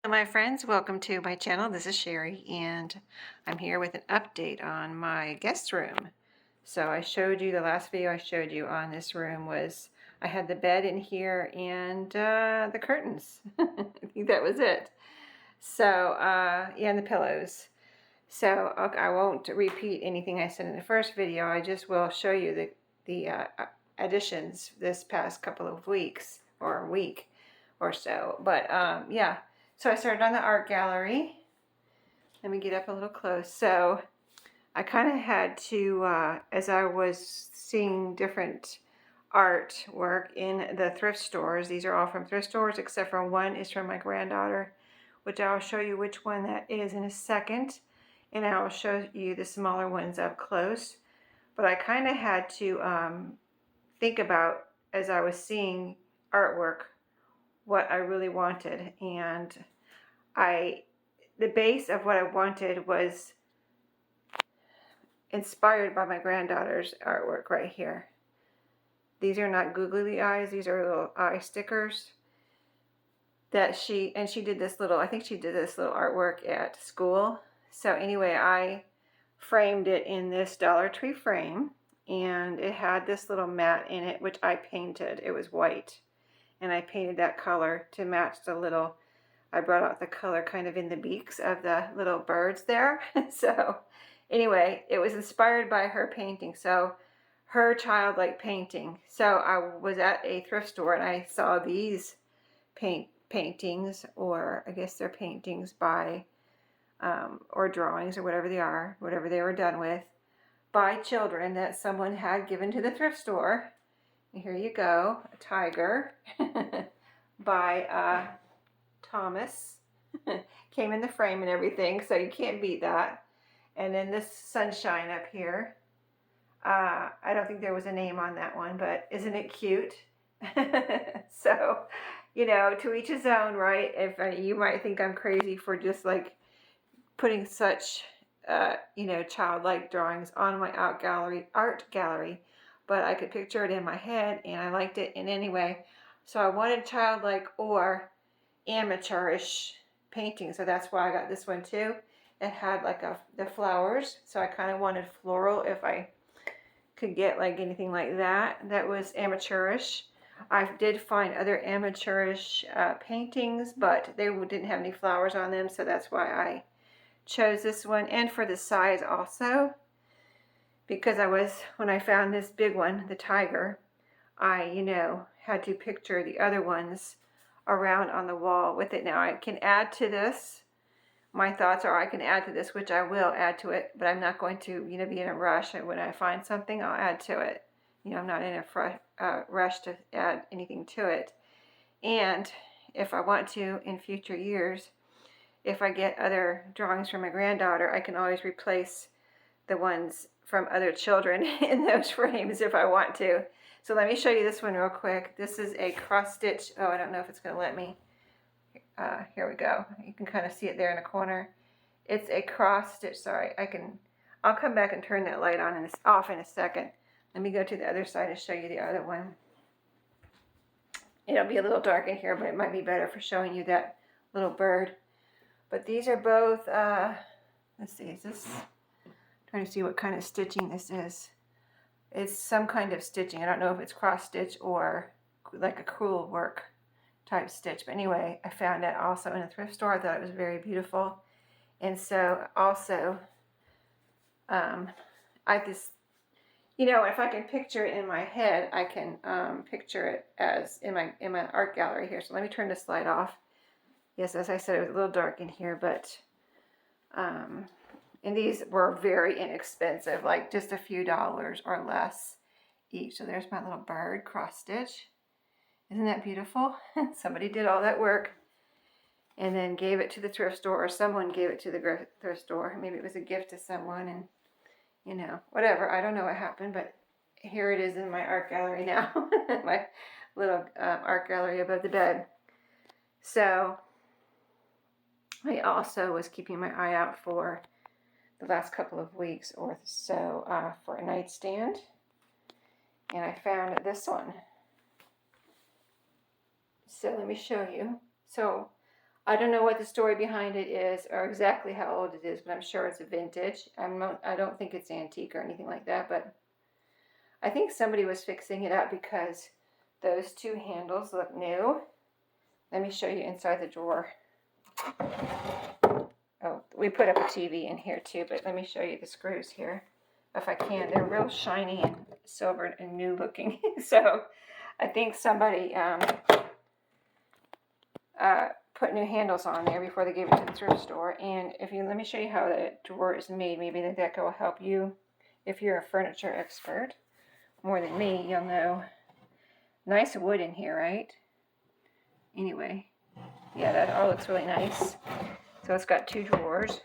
Hello my friends, welcome to my channel. This is Sherry and I'm here with an update on my guest room. So I showed you, the last video I showed you on this room was I had the bed in here and the curtains. I think that was it. So yeah, and the pillows. So I won't repeat anything I said in the first video. I just will show you the additions this past couple of weeks or a week or so. But yeah, so I started on the art gallery. Let me get up a little close. So I kind of had to, as I was seeing different artwork in the thrift stores, these are all from thrift stores except for one is from my granddaughter, which I'll show you which one that is in a second. And I'll show you the smaller ones up close. But I kind of had to think about, as I was seeing artwork, what I really wanted. And the base of what I wanted was inspired by my granddaughter's artwork right here. These are not googly eyes, these are little eye stickers that she did this little, I think she did this little artwork at school. So anyway, I framed it in this Dollar Tree frame, and it had this little mat in it, which I painted. It was white, and I painted that color to match the little, I brought out the color kind of in the beaks of the little birds there. So anyway, it was inspired by her painting. So her childlike painting. So I was at a thrift store and I saw these paintings, or I guess they're paintings by, or drawings or whatever they are, whatever they were done with, by children that someone had given to the thrift store. And here you go, a tiger by Thomas. Came in the frame and everything, so you can't beat that. And then this sunshine up here. I don't think there was a name on that one, but isn't it cute? So, you know, to each his own, right? If you might think I'm crazy for just like putting such, you know, childlike drawings on my art gallery, but I could picture it in my head, and I liked it in any way. So I wanted childlike or amateurish painting, so that's why I got this one too. It had like the flowers, so I kind of wanted floral if I could get like anything like that was amateurish. I did find other amateurish paintings, but they didn't have any flowers on them, so that's why I chose this one. And for the size also, because when I found this big one, the tiger, I, you know, had to picture the other ones around on the wall with it. Now I can add to this. My thoughts are I can add to this, which I will add to it, but I'm not going to, you know, be in a rush. And when I find something, I'll add to it. You know, I'm not in a rush to add anything to it. And if I want to in future years, if I get other drawings from my granddaughter, I can always replace the ones from other children in those frames if I want to. So let me show you this one real quick. This is a cross stitch. Oh, I don't know if it's going to let me. Here we go. You can kind of see it there in the corner. It's a cross stitch. Sorry, I'll come back and turn that light on and off in a second. Let me go to the other side and show you the other one. It'll be a little dark in here, but it might be better for showing you that little bird. But these are both, let's see, is this, trying to see what kind of stitching this is. It's some kind of stitching. I don't know if it's cross stitch or like a crewel work type stitch. But anyway, I found that also in a thrift store. I thought it was very beautiful. And so also, I just, you know, if I can picture it in my head, I can picture it as in my art gallery here. So let me turn this light off. Yes, as I said, it was a little dark in here, but and these were very inexpensive, like just a few dollars or less each. So there's my little bird cross stitch. Isn't that beautiful? Somebody did all that work and then gave it to the thrift store, or someone gave it to the thrift store. Maybe it was a gift to someone, and you know, whatever. I don't know what happened, but here it is in my art gallery now. My little art gallery above the bed. So I also was keeping my eye out for the last couple of weeks or so for a nightstand, and I found this one. So let me show you. So I don't know what the story behind it is or exactly how old it is, but I'm sure it's a vintage. I don't think it's antique or anything like that, but I think somebody was fixing it up because those two handles look new. Let me show you inside the drawer. Oh, we put up a TV in here too, but let me show you the screws here if I can. They're real shiny and silver and new looking. So I think somebody put new handles on there before they gave it to the thrift store. And let me show you how the drawer is made. Maybe that will help you if you're a furniture expert more than me. You'll know. Nice wood in here, right? Anyway, yeah, that all looks really nice. So it's got two drawers.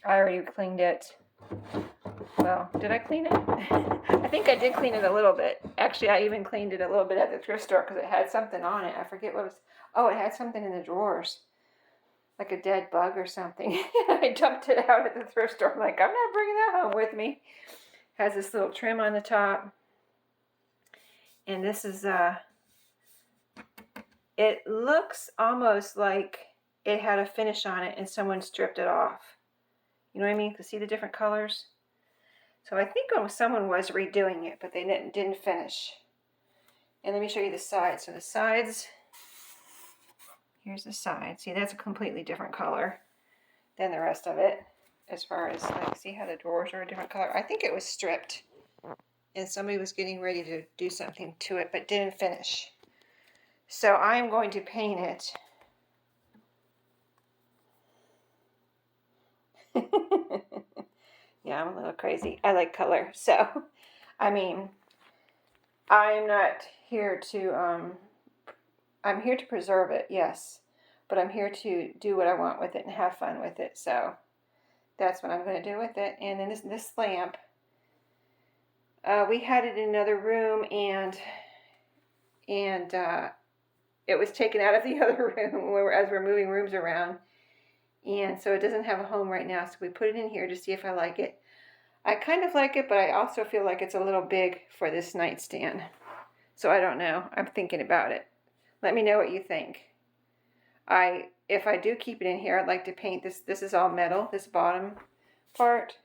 I already cleaned it. Well, did I clean it? I think I did clean it a little bit. Actually, I even cleaned it a little bit at the thrift store because it had something on it. I forget what it was. Oh, it had something in the drawers. Like a dead bug or something. I dumped it out at the thrift store. I'm like, I'm not bringing that home with me. Has this little trim on the top. And this is, it looks almost like it had a finish on it and someone stripped it off. You know what I mean? You can see the different colors. So I think someone was redoing it, but they didn't finish. And let me show you the sides. So the sides, here's the side. See, that's a completely different color than the rest of it. As far as, like, see how the drawers are a different color? I think it was stripped. And somebody was getting ready to do something to it, but didn't finish. So I'm going to paint it. Yeah, I'm a little crazy. I like color. So, I mean, I'm not here to, I'm here to preserve it, yes. But I'm here to do what I want with it and have fun with it. So, that's what I'm going to do with it. And then this lamp, we had it in another room, and it was taken out of the other room as we're moving rooms around. And so it doesn't have a home right now, so we put it in here to see if I like it. I kind of like it, but I also feel like it's a little big for this nightstand. So I don't know. I'm thinking about it. Let me know what you think. If I do keep it in here, I'd like to paint this. This is all metal, this bottom part.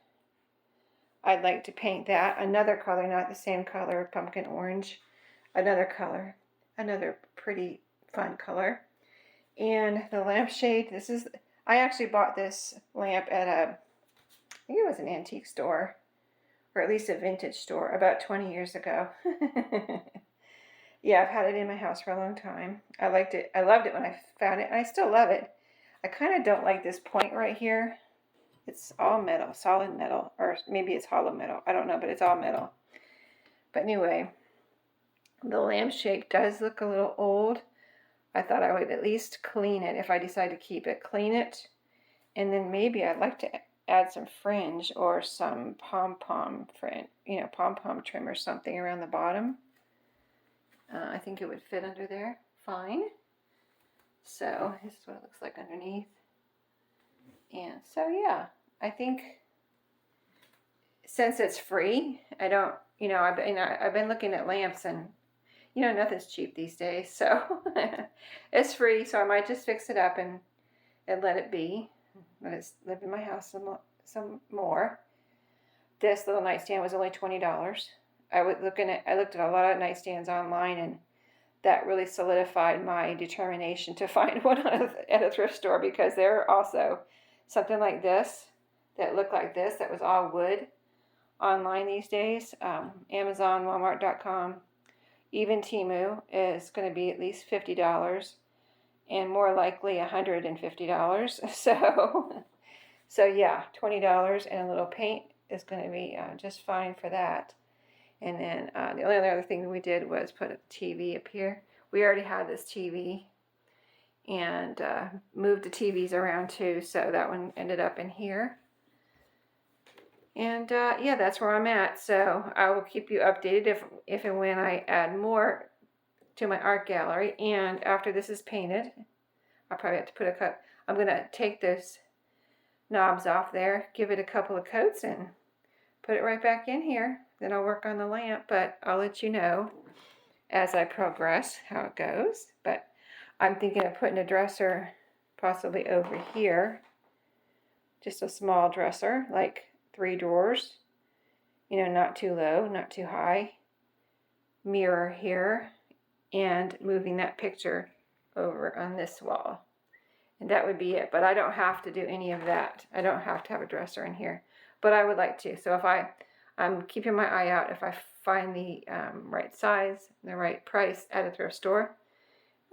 I'd like to paint that another color, not the same color, pumpkin orange. Another color, another pretty fun color. And the lampshade, I actually bought this lamp at I think it was an antique store, or at least a vintage store, about 20 years ago. Yeah, I've had it in my house for a long time. I liked it. I loved it when I found it, and I still love it. I kind of don't like this point right here. It's all metal, solid metal, or maybe it's hollow metal. I don't know, but it's all metal. But anyway, the lampshade does look a little old. I thought I would at least clean it if I decide to keep it. Clean it, and then maybe I'd like to add some fringe or some pom-pom fringe, pom-pom trim or something around the bottom. I think it would fit under there fine. So this is what it looks like underneath. And so yeah, I think since it's free, I don't, I've been looking at lamps, and nothing's cheap these days, so it's free, so I might just fix it up and let it be. Let it live in my house some more. This little nightstand was only $20. I looked at a lot of nightstands online, and that really solidified my determination to find one at a thrift store, because there are also something like this that looked like this that was all wood online these days. Amazon, Walmart.com, even Temu is going to be at least $50 and more likely $150. So yeah, $20 and a little paint is going to be just fine for that. And then the only other thing we did was put a TV up here. We already had this TV, and moved the TVs around too, so that one ended up in here. And yeah, that's where I'm at. So I will keep you updated if and when I add more to my art gallery. And after this is painted, I'll probably have to put I'm going to take those knobs off there, give it a couple of coats, and put it right back in here. Then I'll work on the lamp, but I'll let you know as I progress how it goes. But I'm thinking of putting a dresser possibly over here. Just a small dresser, like 3 drawers. You know, not too low, not too high. Mirror here, and moving that picture over on this wall. And that would be it. But I don't have to do any of that. I don't have to have a dresser in here. But I would like to. So if I'm keeping my eye out, if I find the right size, the right price at a thrift store,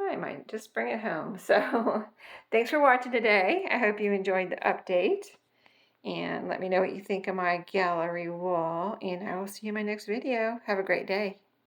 I might just bring it home. So thanks for watching today. I hope you enjoyed the update. And let me know what you think of my gallery wall. And I will see you in my next video. Have a great day.